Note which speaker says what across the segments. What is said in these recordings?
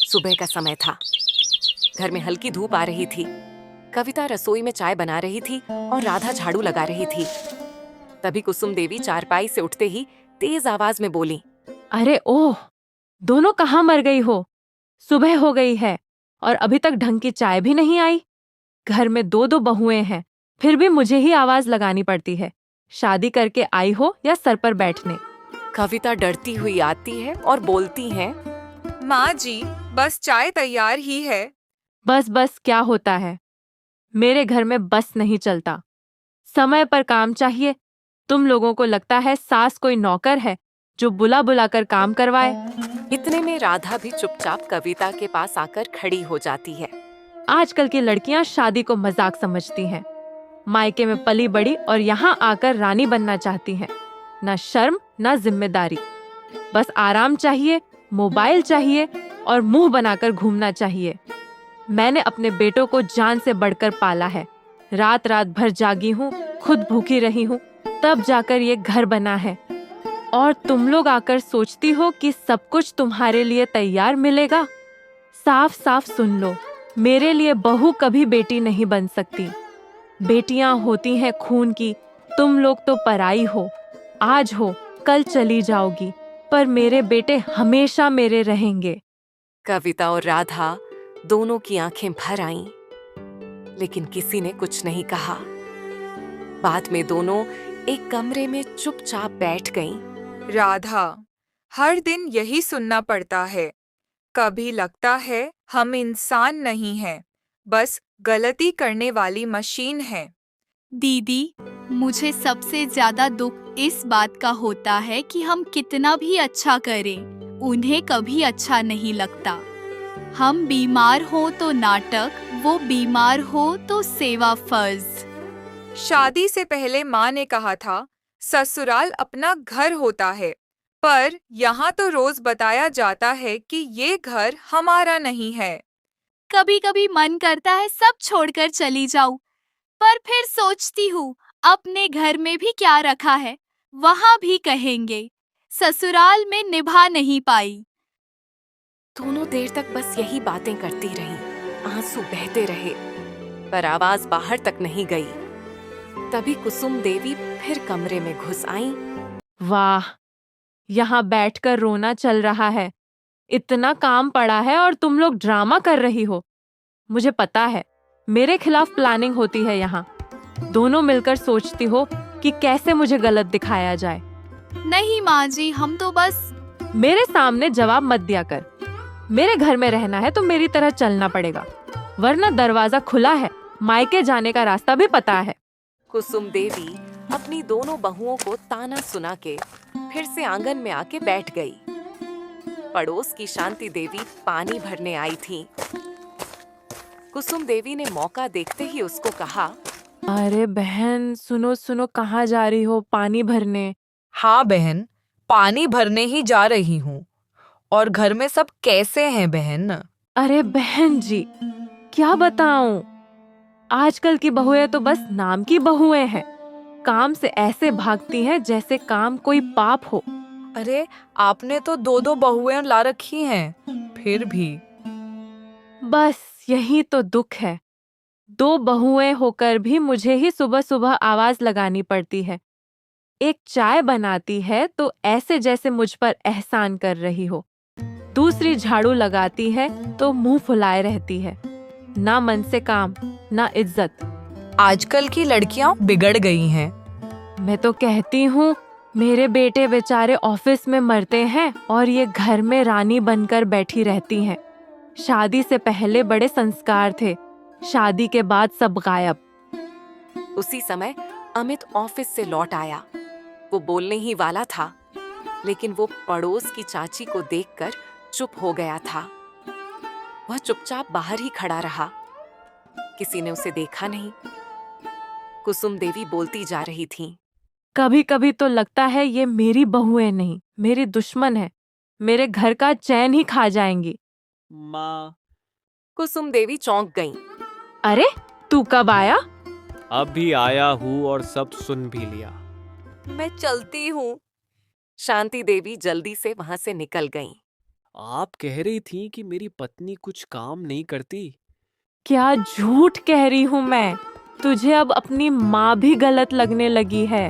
Speaker 1: सुबह का समय था। घर में हल्की धूप आ रही थी। कविता रसोई में चाय बना रही थी और राधा झाड़ू लगा रही थी। तभी कुसुम देवी चारपाई से उठते ही तेज आवाज में बोली,
Speaker 2: अरे ओह, दोनों कहाँ मर गई हो? सुबह हो गई है और अभी तक ढंग की चाय भी नहीं आई। घर में दो दो बहुएं हैं, फिर भी मुझे ही आवाज लगानी पड़ती है। शादी करके आई हो या सर पर बैठने?
Speaker 1: कविता डरती हुई आती है और बोलती है,
Speaker 3: माँ जी, बस चाय तैयार ही है।
Speaker 2: बस बस क्या होता है? मेरे घर में बस नहीं चलता। समय पर काम चाहिए। तुम लोगों को लगता है सास कोई नौकर है जो बुला बुला कर काम करवाए।
Speaker 1: इतने में राधा भी चुपचाप कविता के पास आकर खड़ी हो जाती है।
Speaker 2: आजकल की लड़कियां शादी को मजाक समझती हैं। मायके में पली बड़ी और यहाँ आकर रानी बनना चाहती हैं। ना शर्म ना जिम्मेदारी। बस आराम चाहिए, मोबाइल चाहिए और मुंह बनाकर घूमना चाहिए। मैंने अपने बेटों को जान से बढ़कर पाला है। रात रात भर जागी हूँ, खुद भूखी रही हूँ, तब जाकर ये घर बना है। और तुम लोग आकर सोचती हो कि सब कुछ तुम्हारे लिए तैयार मिलेगा। साफ साफ सुन लो, मेरे लिए बहू कभी बेटी नहीं बन सकती। बेटियां होती हैं खून की। तुम लोग तो पराई हो। आज हो, कल चली जाओगी, पर मेरे बेटे हमेशा मेरे रहेंगे।
Speaker 1: कविता और राधा दोनों की आंखें भर आईं, लेकिन किसी ने कुछ नहीं कहा। बाद में दोनों एक कमरे में चुपचाप बैठ गईं।
Speaker 3: राधा, हर दिन यही सुनना पड़ता है। कभी लगता है हम इंसान नहीं हैं, बस गलती करने वाली मशीन है।
Speaker 4: दीदी, मुझे सबसे ज्यादा दुख इस बात का होता है कि हम कितना भी अच्छा करें, उन्हें कभी अच्छा नहीं लगता। हम बीमार हो तो नाटक, वो बीमार हो तो सेवा फर्ज।
Speaker 3: शादी से पहले माँ ने कहा था, ससुराल अपना घर होता है, पर यहाँ तो रोज बताया जाता है कि ये घर हमारा नहीं है।
Speaker 4: कभी कभी मन करता है सब छोड़कर चली जाऊं, पर फिर सोचती हूँ अपने घर में भी क्या रखा है, वहाँ भी कहेंगे ससुराल में निभा नहीं पाई।
Speaker 1: दोनों देर तक बस यही बातें करती रहीं। आंसू बहते रहे, पर आवाज बाहर तक नहीं गई। तभी कुसुम देवी फिर कमरे में घुस आईं।
Speaker 2: वाह, यहाँ बैठकर रोना चल रहा है। इतना काम पड़ा है और तुम लोग ड्रामा कर रही हो। मुझे पता है, मेरे खिलाफ प्लानिंग होती है यहाँ। दोनों मिलकर सोचती हो कि कैसे मुझे गलत दिखाया जाए।
Speaker 4: नहीं माँ जी, हम तो बस।
Speaker 2: मेरे सामने जवाब मत दिया कर। मेरे घर में रहना है तो मेरी तरह चलना पड़ेगा, वरना दरवाजा खुला है, मायके जाने का रास्ता भी पता है।
Speaker 1: कुसुम देवी अपनी दोनों बहुओं को ताना सुना के फिर से आंगन में आके बैठ गई। पड़ोस की शांति देवी पानी भरने आई थी। कुसुम देवी ने मौका देखते ही उसको कहा,
Speaker 2: अरे बहन, सुनो सुनो, कहाँ जा रही हो पानी भरने?
Speaker 5: हाँ बहन, पानी भरने ही जा रही हूँ। और घर में सब कैसे हैं बहन?
Speaker 2: अरे बहन जी, क्या बताऊं, आजकल की बहुएं तो बस नाम की बहुएं हैं। काम से ऐसे भागती हैं जैसे काम कोई पाप हो।
Speaker 5: अरे आपने तो दो दो बहुएं ला रखी हैं, फिर भी।
Speaker 2: बस यही तो दुख है। दो बहुएं होकर भी मुझे ही सुबह सुबह आवाज लगानी पड़ती है। एक चाय बनाती है तो ऐसे जैसे मुझ पर एहसान कर रही हो। दूसरी झाड़ू लगाती है तो मुंह फुलाए रहती है। ना मन से काम, ना इज्जत।
Speaker 5: आजकल की लड़कियां बिगड़ गई हैं।
Speaker 2: मैं तो कहती हूँ, मेरे बेटे बेचारे ऑफिस में मरते हैं और ये घर में रानी बनकर बैठी रहती हैं। शादी से पहले बड़े संस्कार थे, शादी के बाद सब गायब।
Speaker 1: उसी समय अमित ऑफिस से लौट आया। वो बोलने ही वाला था, लेकिन वो पड़ोस की चाची को देखकर चुप हो गया था। वह चुपचाप बाहर ही खड़ा रहा। किसी ने उसे देखा नहीं। कुसुम देवी बोलती जा रही थी,
Speaker 2: कभी कभी तो लगता है ये मेरी बहुएं नहीं, मेरी दुश्मन है। मेरे घर का चैन ही खा जाएंगी।
Speaker 6: माँ,
Speaker 1: कुसुम देवी चौंक गईं।
Speaker 2: अरे तू कब आया?
Speaker 6: अभी आया हूँ और सब सुन भी लिया।
Speaker 1: मैं चलती हूँ। शांति देवी जल्दी से वहां से निकल गईं।
Speaker 6: आप कह रही थी कि मेरी पत्नी कुछ काम नहीं करती।
Speaker 2: क्या झूठ कह रही हूँ मैं। तुझे अब अपनी माँ भी गलत लगने लगी है।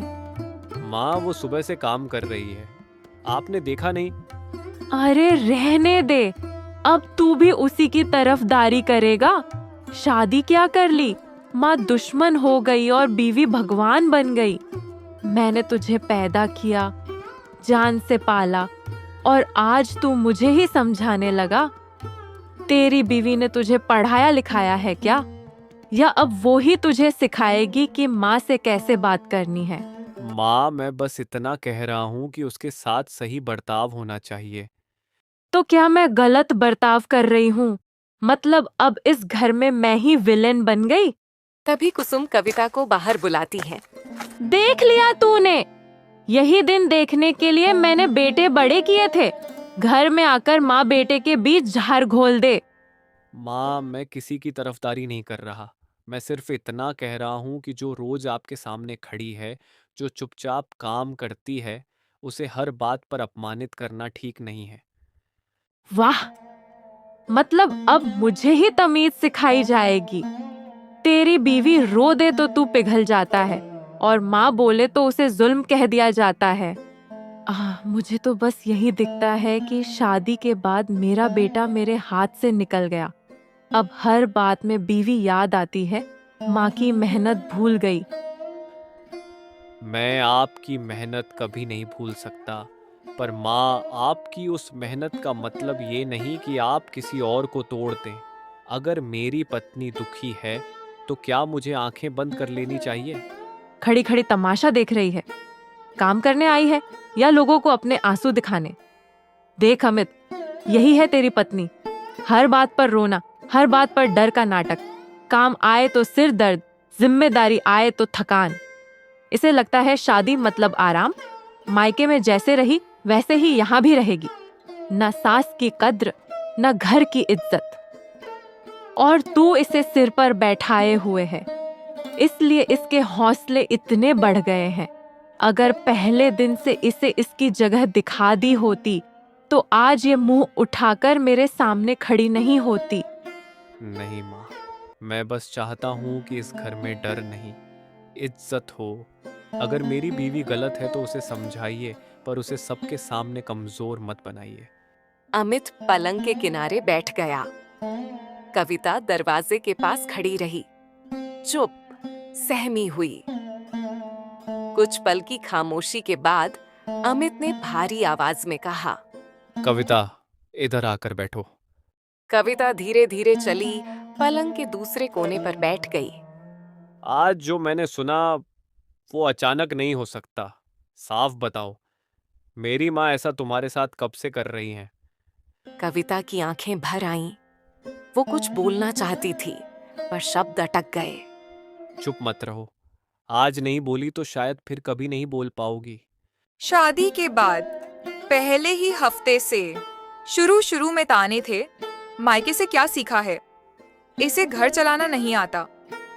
Speaker 6: माँ वो सुबह से काम कर रही है, आपने देखा नहीं?
Speaker 2: अरे रहने दे, अब तू भी उसी की तरफदारी करेगा। शादी क्या कर ली, माँ दुश्मन हो गई और बीवी भगवान बन गई। मैंने तुझे पैदा किया, जान से पाला, और आज तू मुझे ही समझाने लगा। तेरी बीवी ने तुझे पढ़ाया लिखाया है क्या, या अब वो ही तुझे सिखाएगी कि माँ से कैसे बात करनी है?
Speaker 6: माँ मैं बस इतना कह रहा हूँ कि उसके साथ सही बर्ताव होना चाहिए।
Speaker 2: तो क्या मैं गलत बर्ताव कर रही हूँ? मतलब अब इस घर में मैं ही विलेन बन गई?
Speaker 1: तभी कुसुम कविता को बाहर बुलाती है।
Speaker 2: देख लिया तूने, यही दिन देखने के लिए मैंने बेटे बड़े किए थे। घर में आकर माँ बेटे के बीच जहर घोल दे।
Speaker 6: माँ मैं किसी की तरफदारी नहीं कर रहा, मैं सिर्फ इतना कह रहा हूँ कि जो रोज आपके सामने खड़ी है, जो चुपचाप काम करती है, उसे हर बात पर अपमानित करना ठीक नहीं है।
Speaker 2: वाह, मतलब अब मुझे ही तमीज सिखाई जाएगी। तेरी बीवी रो दे तो तू पिघल जाता है, और माँ बोले तो उसे जुल्म कह दिया जाता है। मुझे तो बस यही दिखता है कि शादी के बाद मेरा बेटा मेरे हाथ से निकल गया। अब हर बात में बीवी याद आती है, माँ की मेहनत भूल गई।
Speaker 6: मैं आपकी मेहनत कभी नहीं भूल सकता, पर माँ आपकी उस मेहनत का मतलब ये नहीं कि आप किसी और को तोड़ दें। अगर मेरी पत्नी दुखी है तो क्या मुझे आंखें बंद कर लेनी चाहिए?
Speaker 2: खड़ी खड़ी तमाशा देख रही है, काम करने आई है या लोगों को अपने आंसू दिखाने? देख अमित, यही है तेरी पत्नी, हर बात पर रोना, हर बात पर डर का नाटक। काम आए तो सिर दर्द, जिम्मेदारी आए तो थकान। इसे लगता है शादी मतलब आराम। मायके में जैसे रही वैसे ही यहाँ भी रहेगी। न सास की कद्र, न घर की इज्जत। और तू इसे सिर पर बैठाए हुए है, इसलिए इसके हौसले इतने बढ़ गए हैं। अगर पहले दिन से इसे इसकी जगह दिखा दी होती तो आज ये मुंह उठाकर मेरे सामने खड़ी नहीं होती।
Speaker 6: नहीं माँ, मैं बस चाहता हूँ कि इस घर में डर नहीं, इज्जत हो। अगर मेरी बीवी गलत है तो उसे समझाइए, पर उसे सबके सामने कमजोर मत बनाइए।
Speaker 1: अमित पलंग के किनारे बैठ गया। कविता दरवाजे के पास खड़ी रही, चुप, सहमी हुई। कुछ पल की खामोशी के बाद अमित ने भारी आवाज में कहा,
Speaker 6: कविता, इधर आकर बैठो।
Speaker 1: कविता धीरे धीरे चली, पलंग के दूसरे कोने पर बैठ गई।
Speaker 6: आज जो मैंने सुना वो अचानक नहीं हो सकता। साफ बताओ, मेरी माँ ऐसा तुम्हारे साथ कब से कर रही हैं?
Speaker 1: कविता की आंखें भर आईं। वो कुछ बोलना चाहती थी, पर शब्द अटक गए।
Speaker 6: चुप मत रहो, आज नहीं बोली तो शायद फिर कभी नहीं बोल पाओगी।
Speaker 3: शादी के बाद पहले ही हफ्ते से शुरू में ताने थे। मायके से क्या सीखा है, इसे घर चलाना नहीं आता।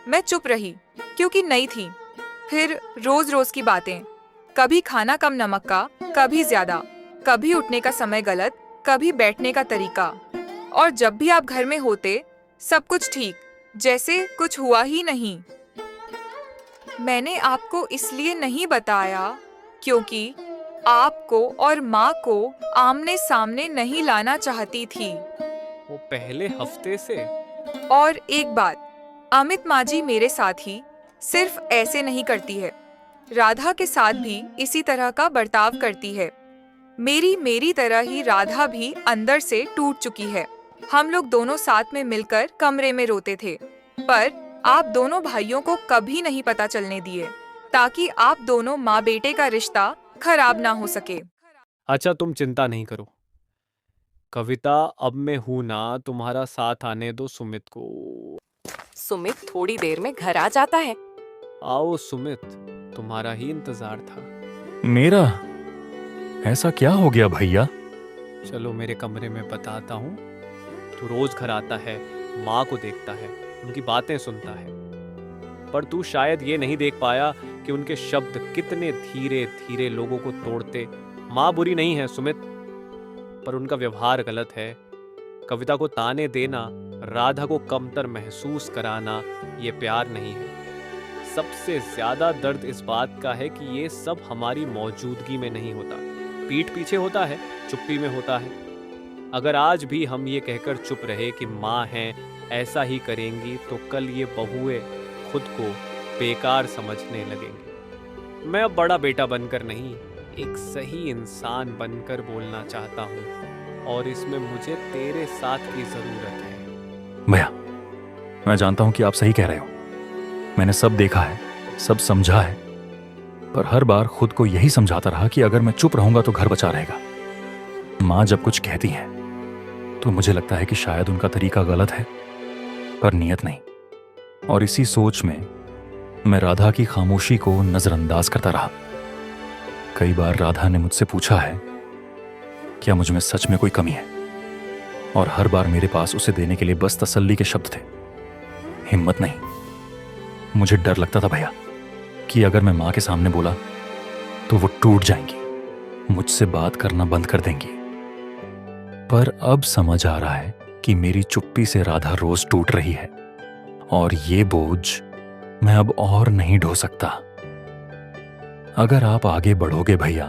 Speaker 3: मैं चुप रही क्योंकि नई थी। फिर रोज रोज की बातें, कभी खाना कम नमक का, कभी ज्यादा, कभी उठने का समय गलत, कभी बैठने का तरीका। और जब भी आप घर में होते सब कुछ ठीक, जैसे कुछ हुआ ही नहीं। मैंने आपको इसलिए नहीं बताया क्योंकि आपको और माँ को आमने सामने नहीं लाना चाहती थी।
Speaker 6: वो पहले हफ्ते से?
Speaker 3: और एक बात, अमित माँ जी मेरे साथ ही सिर्फ ऐसे नहीं करती है, राधा के साथ भी इसी तरह का बर्ताव करती है। मेरी तरह ही राधा भी अंदर से टूट चुकी है। हम लोग दोनों साथ में मिलकर कमरे में रोते थे, पर आप दोनों भाइयों को कभी नहीं पता चलने दिए, ताकि आप दोनों माँ बेटे का रिश्ता खराब ना हो सके।
Speaker 6: अच्छा तुम चिंता नहीं करो कविता, अब मैं हूं ना, तुम्हारा साथ आने दो सुमित को।
Speaker 1: सुमित थोड़ी देर में घर आ जाता है।
Speaker 6: आओ सुमित, तुम्हारा ही इंतजार था।
Speaker 7: मेरा? ऐसा क्या हो गया भैया?
Speaker 6: चलो मेरे कमरे में बताता हूँ। तू रोज घर आता है, माँ को देखता है, उनकी बातें सुनता है, पर तू शायद ये नहीं देख पाया कि उनके शब्द कितने धीरे धीरे लोगों को तोड़ते। माँ बुरी नहीं है सुमित, पर उनका व्यवहार गलत है। कविता को ताने देना, राधा को कमतर महसूस कराना, ये प्यार नहीं है। सबसे ज्यादा दर्द इस बात का है कि ये सब हमारी मौजूदगी में नहीं होता, पीठ पीछे होता है, चुप्पी में होता है। अगर आज भी हम ये कहकर चुप रहे कि माँ हैं, ऐसा ही करेंगी, तो कल ये बहुएं खुद को बेकार समझने लगेंगे। मैं अब बड़ा बेटा बनकर नहीं, एक सही इंसान बनकर बोलना चाहता हूँ, और इसमें मुझे तेरे साथ की जरूरत है।
Speaker 7: भैया, मैं जानता हूं कि आप सही कह रहे हो। मैंने सब देखा है, सब समझा है, पर हर बार खुद को यही समझाता रहा कि अगर मैं चुप रहूंगा तो घर बचा रहेगा। माँ जब कुछ कहती है तो मुझे लगता है कि शायद उनका तरीका गलत है, पर नियत नहीं। और इसी सोच में मैं राधा की खामोशी को नजरअंदाज करता रहा। कई बार राधा ने मुझसे पूछा है क्या मुझ में सच में कोई कमी है, और हर बार मेरे पास उसे देने के लिए बस तसल्ली के शब्द थे, हिम्मत नहीं। मुझे डर लगता था भैया कि अगर मैं माँ के सामने बोला तो वो टूट जाएंगी, मुझसे बात करना बंद कर देंगी। पर अब समझ आ रहा है कि मेरी चुप्पी से राधा रोज टूट रही है, और ये बोझ मैं अब और नहीं ढो सकता। अगर आप आगे बढ़ोगे भैया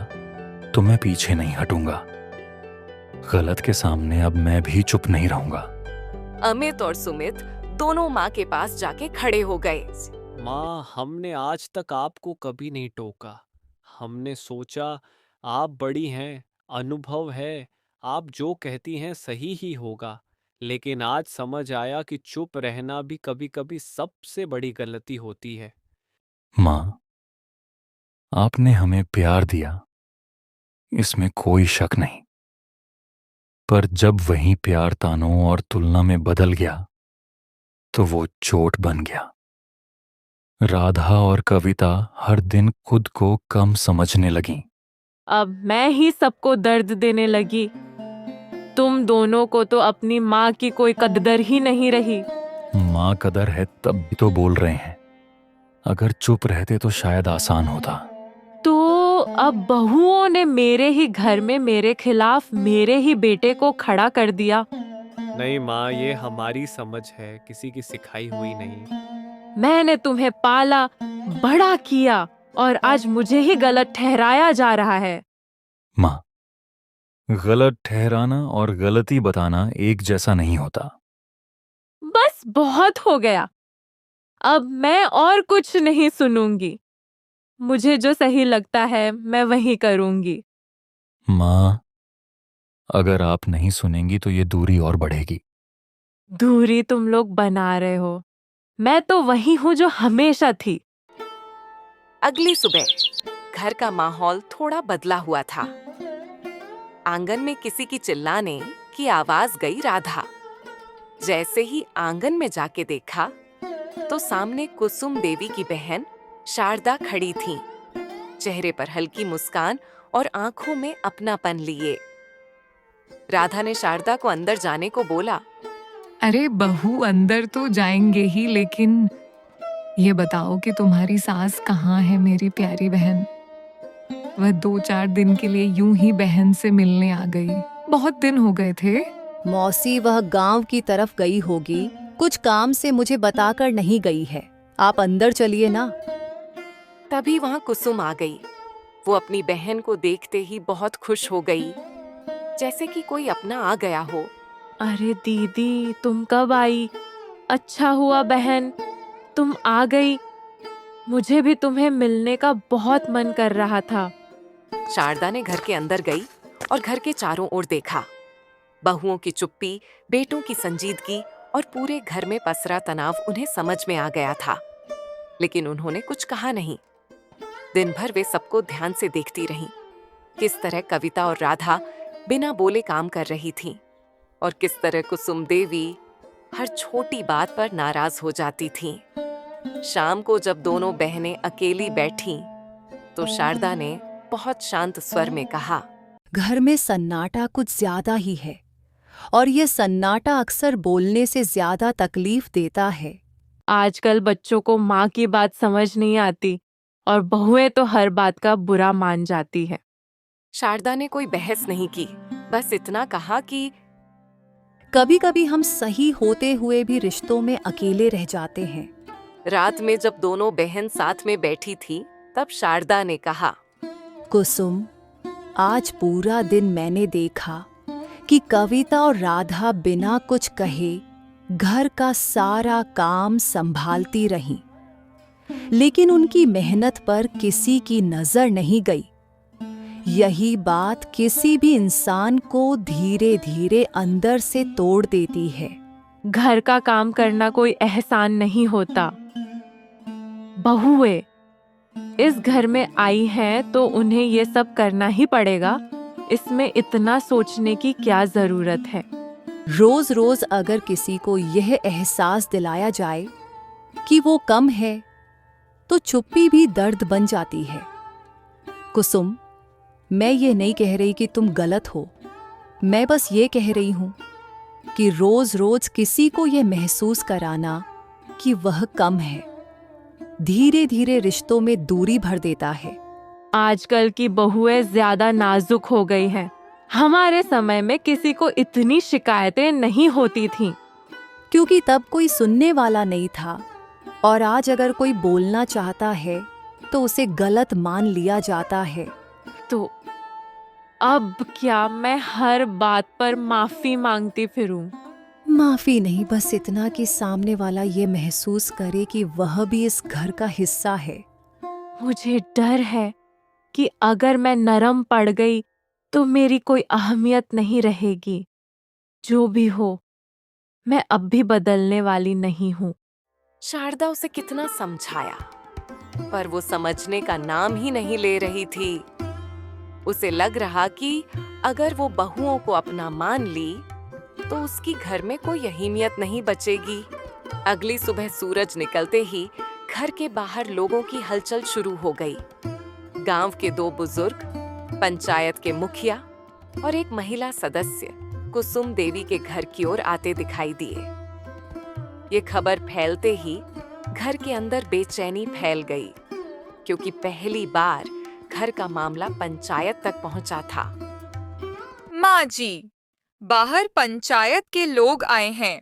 Speaker 7: तो मैं पीछे नहीं हटूंगा। गलत के सामने अब मैं भी चुप नहीं रहूंगा।
Speaker 1: अमित और सुमित दोनों माँ के पास जाके खड़े हो गए।
Speaker 6: माँ, हमने आज तक आपको कभी नहीं टोका। हमने सोचा आप बड़ी हैं, अनुभव है, आप जो कहती हैं सही ही होगा। लेकिन आज समझ आया कि चुप रहना भी कभी कभी सबसे बड़ी गलती होती है।
Speaker 7: माँ, आपने हमें प्यार दिया, इसमें कोई शक नहीं, पर जब वही प्यार तानों और तुलना में बदल गया तो वो चोट बन गया। राधा और कविता हर दिन खुद को कम समझने लगीं।
Speaker 2: अब मैं ही सबको दर्द देने लगी। तुम दोनों को तो अपनी माँ की कोई कदर ही नहीं रही।
Speaker 7: माँ कदर है तब भी तो बोल रहे हैं, अगर चुप रहते तो शायद आसान होता।
Speaker 2: तो अब बहुओं ने मेरे ही घर में मेरे खिलाफ मेरे ही बेटे को खड़ा कर दिया।
Speaker 6: नहीं माँ, ये हमारी समझ है, किसी की सिखाई हुई नहीं।
Speaker 2: मैंने तुम्हें पाला, बड़ा किया, और आज मुझे ही गलत ठहराया जा रहा है।
Speaker 7: माँ, गलत ठहराना और गलती बताना एक जैसा नहीं होता।
Speaker 2: बस बहुत हो गया। अब मैं और कुछ नहीं सुनूंगी। मुझे जो सही लगता है मैं वही करूंगी।
Speaker 7: माँ, अगर आप नहीं सुनेंगी तो ये दूरी और बढ़ेगी।
Speaker 2: दूरी तुम लोग बना रहे हो, मैं तो वही हूँ जो हमेशा थी।
Speaker 1: अगली सुबह घर का माहौल थोड़ा बदला हुआ था। आंगन में किसी की चिल्लाने की आवाज गई। राधा जैसे ही आंगन में जाके देखा तो सामने कुसुम देवी की बहन शारदा खड़ी थी, चेहरे पर हल्की मुस्कान और आंखों में अपनापन लिए। राधा ने शारदा को अंदर जाने को बोला।
Speaker 8: अरे बहू, अंदर तो जाएंगे ही, लेकिन ये बताओ कि तुम्हारी सास कहाँ है मेरी प्यारी बहन? वह 2-4 दिन के लिए यूं ही बहन से मिलने आ गई। बहुत दिन हो गए थे।
Speaker 9: मौसी वह गांव की तरफ गई होगी, कुछ काम से मुझे बताकर नहीं गई है। आप अंदर चलिए ना।
Speaker 1: तभी वहां कुसुम आ गई। वो अपनी बहन को देखते ही बहुत खुश हो गई, जैसे कि कोई अपना आ गया हो।
Speaker 2: अरे दीदी, तुम कब आई? अच्छा हुआ बहन तुम आ गई। मुझे भी तुम्हें मिलने का बहुत मन कर रहा था।
Speaker 1: शारदा ने घर के अंदर गई और घर के चारों ओर देखा। बहुओं की चुप्पी, बेटों की संजीदगी और पूरे घर में पसरा तनाव उन्हें समझ में आ गया था, लेकिन उन्होंने कुछ कहा नहीं। दिन भर वे सबको ध्यान से देखती रहीं, किस तरह कविता और राधा बिना बोले काम कर रही थीं, और किस तरह कुसुम देवी हर छोटी बात पर नाराज हो जाती थीं। शाम को जब दोनों बहनें अकेली बैठीं, तो शारदा ने बहुत शांत स्वर में कहा,
Speaker 9: घर में सन्नाटा कुछ ज्यादा ही है, और ये सन्नाटा अक्सर बोलने से ज्यादा तकलीफ देता है।
Speaker 2: आजकल बच्चों को माँ की बात समझ नहीं आती, और बहुएं तो हर बात का बुरा मान जाती है।
Speaker 1: शारदा ने कोई बहस नहीं की, बस इतना कहा कि
Speaker 9: कभी कभी हम सही होते हुए भी रिश्तों में अकेले रह जाते हैं।
Speaker 1: रात में जब दोनों बहन साथ में बैठी थी, तब शारदा ने कहा,
Speaker 9: कुसुम, आज पूरा दिन मैंने देखा कि कविता और राधा बिना कुछ कहे घर का सारा काम संभालती रहीं, लेकिन उनकी मेहनत पर किसी की नजर नहीं गई। यही बात किसी भी इंसान को धीरे धीरे अंदर से तोड़ देती है।
Speaker 2: घर का काम करना कोई एहसान नहीं होता। बहुएं इस घर में आई हैं तो उन्हें ये सब करना ही पड़ेगा। इसमें इतना सोचने की क्या जरूरत है?
Speaker 9: रोज रोज अगर किसी को यह एहसास दिलाया जाए कि वो कम है, तो चुप्पी भी दर्द बन जाती है। कुसुम, मैं ये नहीं कह रही कि तुम गलत हो। मैं बस ये कह रही हूं कि रोज रोज किसी को ये महसूस कराना कि वह कम है, धीरे धीरे रिश्तों में दूरी भर देता है।
Speaker 2: आजकल की बहुएं ज्यादा नाजुक हो गई हैं। हमारे समय में किसी को इतनी शिकायतें नहीं होती थीं।
Speaker 9: क्योंकि तब कोई सुनने वाला नहीं था, और आज अगर कोई बोलना चाहता है तो उसे गलत मान लिया जाता है।
Speaker 2: तो अब क्या मैं हर बात पर माफी मांगती फिरूं?
Speaker 9: माफी नहीं, बस इतना कि सामने वाला ये महसूस करे कि वह भी इस घर का हिस्सा है।
Speaker 2: मुझे डर है कि अगर मैं नरम पड़ गई तो मेरी कोई अहमियत नहीं रहेगी। जो भी हो, मैं अब भी बदलने वाली नहीं हूँ।
Speaker 1: शारदा उसे कितना समझाया, पर वो समझने का नाम ही नहीं ले रही थी। उसे लग रहा कि अगर वो बहुओं को अपना मान ली तो उसकी घर में कोई अहमियत नहीं बचेगी। अगली सुबह सूरज निकलते ही घर के बाहर लोगों की हलचल शुरू हो गई। गांव के 2 बुजुर्ग, पंचायत के मुखिया और एक महिला सदस्य कुसुम देवी के घर की ओर आते दिखाई दिए। ये खबर फैलते ही घर के अंदर बेचैनी फैल गई, क्योंकि पहली बार घर का मामला पंचायत तक पहुंचा था।
Speaker 3: माँ जी, बाहर पंचायत के लोग आए हैं।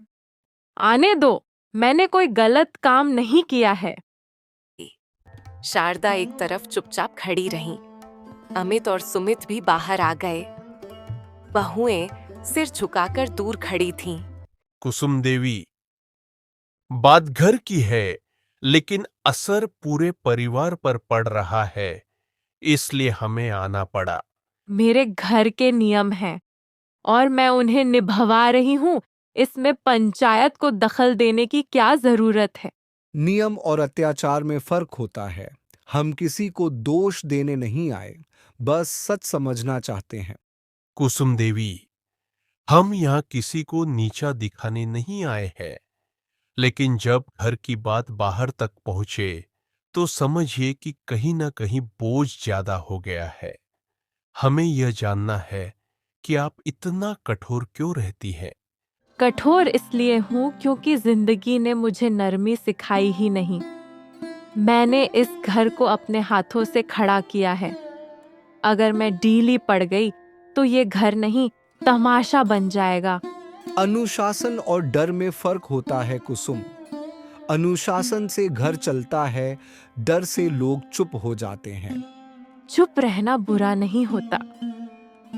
Speaker 2: आने दो, मैंने कोई गलत काम नहीं किया है।
Speaker 1: शारदा एक तरफ चुपचाप खड़ी रहीं। अमित और सुमित भी बाहर आ गए। बहुएं सिर झुकाकर दूर खड़ी थीं।
Speaker 10: कुसुम देवी, बात घर की है, लेकिन असर पूरे परिवार पर पड़ रहा है, इसलिए हमें आना पड़ा।
Speaker 2: मेरे घर के नियम हैं और मैं उन्हें निभवा रही हूँ। इसमें पंचायत को दखल देने की क्या जरूरत है?
Speaker 11: नियम और अत्याचार में फर्क होता है। हम किसी को दोष देने नहीं आए, बस सच समझना चाहते हैं।
Speaker 10: कुसुम देवी, हम यहाँ किसी को नीचा दिखाने नहीं आए हैं, लेकिन जब घर की बात बाहर तक पहुंचे तो समझिए कि कहीं ना कहीं बोझ ज्यादा हो गया है। हमें यह जानना है कि आप इतना कठोर क्यों रहती हैं?
Speaker 2: कठोर इसलिए हूँ क्योंकि जिंदगी ने मुझे नरमी सिखाई ही नहीं। मैंने इस घर को अपने हाथों से खड़ा किया है। अगर मैं ढीली पड़ गई तो ये घर नहीं, तमाशा बन जाएगा।
Speaker 11: अनुशासन और डर में फर्क होता है कुसुम। अनुशासन से घर चलता है, डर से लोग चुप हो जाते हैं।
Speaker 2: चुप रहना बुरा नहीं होता।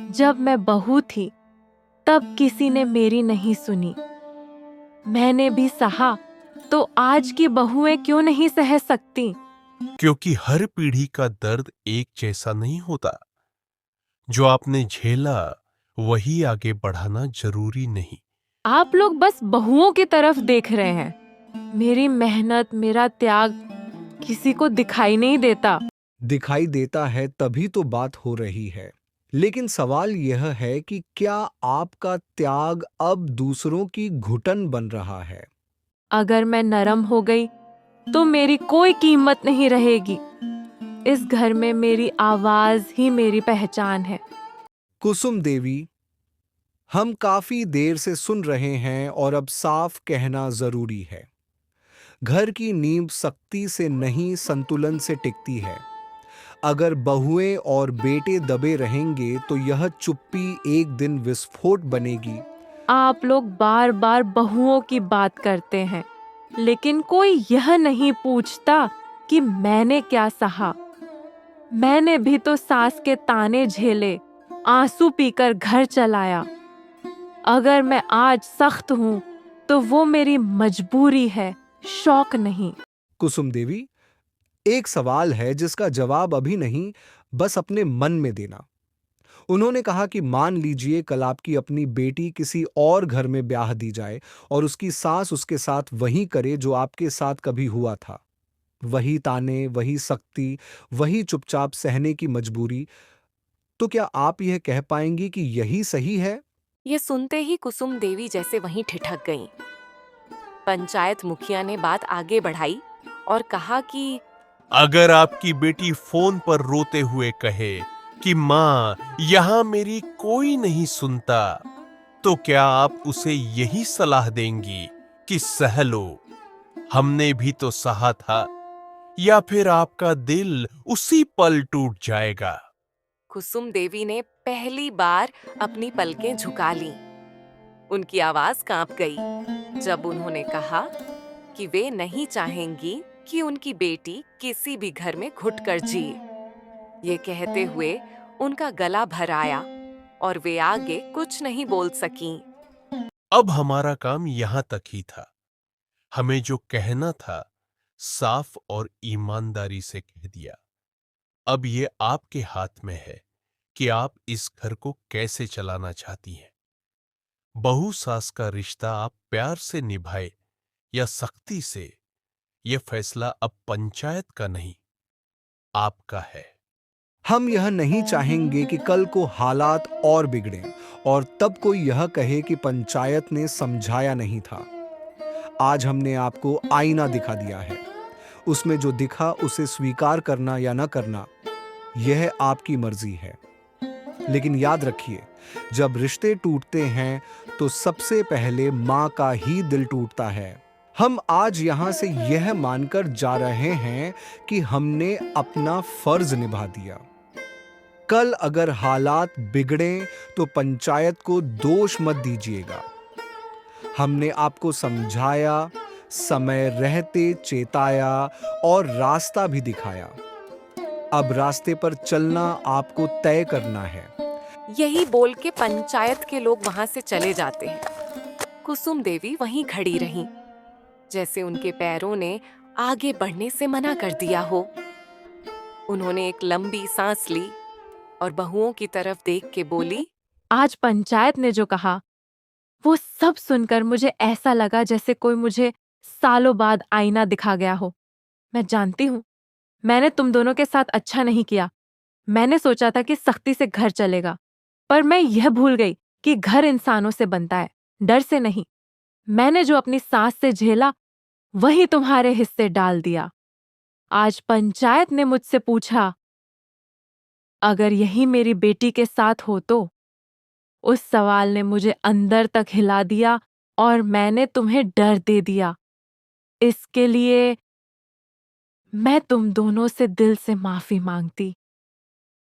Speaker 2: जब मैं बहू थी तब किसी ने मेरी नहीं सुनी। मैंने भी सहा, तो आज की बहुएं क्यों नहीं सह सकती?
Speaker 10: क्योंकि हर पीढ़ी का दर्द एक जैसा नहीं होता। जो आपने झेला वही आगे बढ़ाना जरूरी नहीं।
Speaker 2: आप लोग बस बहुओं की तरफ देख रहे हैं। मेरी मेहनत, मेरा त्याग किसी को दिखाई नहीं देता।
Speaker 11: दिखाई देता है तभी तो बात हो रही है। लेकिन सवाल यह है कि क्या आपका त्याग अब दूसरों की घुटन बन रहा है?
Speaker 2: अगर मैं नरम हो गई तो मेरी कोई कीमत नहीं रहेगी। इस घर में मेरी आवाज ही मेरी पहचान है।
Speaker 11: कुसुम देवी, हम काफी देर से सुन रहे हैं और अब साफ कहना जरूरी है। घर की नींव सख्ती से नहीं, संतुलन से टिकती है। अगर बहुएं और बेटे दबे रहेंगे तो यह चुप्पी एक दिन विस्फोट बनेगी।
Speaker 2: आप लोग बार बार बहुओं की बात करते हैं, लेकिन कोई यह नहीं पूछता कि मैंने क्या सहा। मैंने भी तो सास के ताने झेले, आंसू पीकर घर चलाया। अगर मैं आज सख्त हूँ तो वो मेरी मजबूरी है, शौक नहीं।
Speaker 11: कुसुम देवी, एक सवाल है जिसका जवाब अभी नहीं, बस अपने मन में देना। उन्होंने कहा कि मान लीजिए कल आपकी अपनी बेटी किसी और घर में ब्याह दी जाए और उसकी सास उसके साथ वही करे जो आपके साथ कभी हुआ था। वही ताने, वही सख्ती, वही चुपचाप सहने की मजबूरी। तो क्या आप यह कह पाएंगी कि यही सही है?
Speaker 1: ये सुनते ही कुसुम देवी जैसे वहीं ठिठक गईं। पंचायत मुखिया ने बात आगे बढ़ाई और कहा कि
Speaker 10: अगर आपकी बेटी फोन पर रोते हुए कहे कि माँ, यहाँ मेरी कोई नहीं सुनता, तो क्या आप उसे यही सलाह देंगी कि सह लो, हमने भी तो सहा था, या फिर आपका दिल उसी पल टूट जाएगा?
Speaker 1: कुसुम देवी ने पहली बार अपनी पलकें झुका लीं। उनकी आवाज कांप गई जब उन्होंने कहा कि वे नहीं चाहेंगी कि उनकी बेटी किसी भी घर में घुटकर जिए। ये कहते हुए उनका गला भर आया और वे आगे कुछ नहीं बोल सकीं।
Speaker 10: अब हमारा काम यहां तक ही था। हमें जो कहना था साफ और ईमानदारी से कह दिया। अब ये आपके हाथ में है कि आप इस घर को कैसे चलाना चाहती हैं। बहू सास का रिश्ता आप प्यार से निभाए या सख्ती से, यह फैसला अब पंचायत का नहीं, आपका है।
Speaker 11: हम यह नहीं चाहेंगे कि कल को हालात और बिगड़ें और तब कोई यह कहे कि पंचायत ने समझाया नहीं था। आज हमने आपको आईना दिखा दिया है। उसमें जो दिखा उसे स्वीकार करना या न करना, यह आपकी मर्जी है। लेकिन याद रखिए, जब रिश्ते टूटते हैं तो सबसे पहले मां का ही दिल टूटता है। हम आज यहां से यह मानकर जा रहे हैं कि हमने अपना फर्ज निभा दिया। कल अगर हालात बिगड़े तो पंचायत को दोष मत दीजिएगा। हमने आपको समझाया, समय रहते चेताया और रास्ता भी दिखाया। अब रास्ते पर चलना आपको तय करना है।
Speaker 1: यही बोल के पंचायत के लोग वहां से चले जाते हैं। कुसुम देवी वहीं खड़ी रहीं, जैसे उनके पैरों ने आगे बढ़ने से मना कर दिया हो। उन्होंने एक लंबी सांस ली और बहुओं की तरफ देख के बोली,
Speaker 2: आज पंचायत ने जो कहा वो सब सुनकर मुझे ऐसा लगा जैसे कोई मुझे सालों बाद आईना दिखा गया हो। मैं जानती हूँ मैंने तुम दोनों के साथ अच्छा नहीं किया। मैंने सोचा था कि सख्ती से घर चलेगा, पर मैं यह भूल गई कि घर इंसानों से बनता है, डर से नहीं। मैंने जो अपनी सास से झेला वही तुम्हारे हिस्से डाल दिया। आज पंचायत ने मुझसे पूछा, अगर यही मेरी बेटी के साथ हो तो? उस सवाल ने मुझे अंदर तक हिला दिया और मैंने तुम्हें डर दे दिया। इसके लिए मैं तुम दोनों से दिल से माफी मांगती।